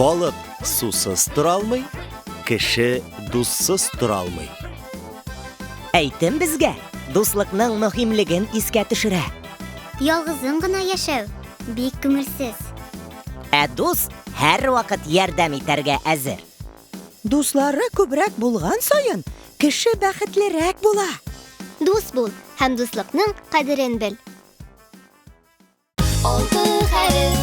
Балык сусыз тора алмый, кеше дуссыз тора алмый. Әйтем безгә, дуслыкның мөһимлеген искә төшерә. Ялгызың гына яшәү бик күңелсез. Ә дус һәр вакыт ярдәм итәргә әзер. Дуслары күбрәк булган саен, кеше бәхетлерәк була. Дус бул һәм дуслыкның кадерен бел. Алты хәреф.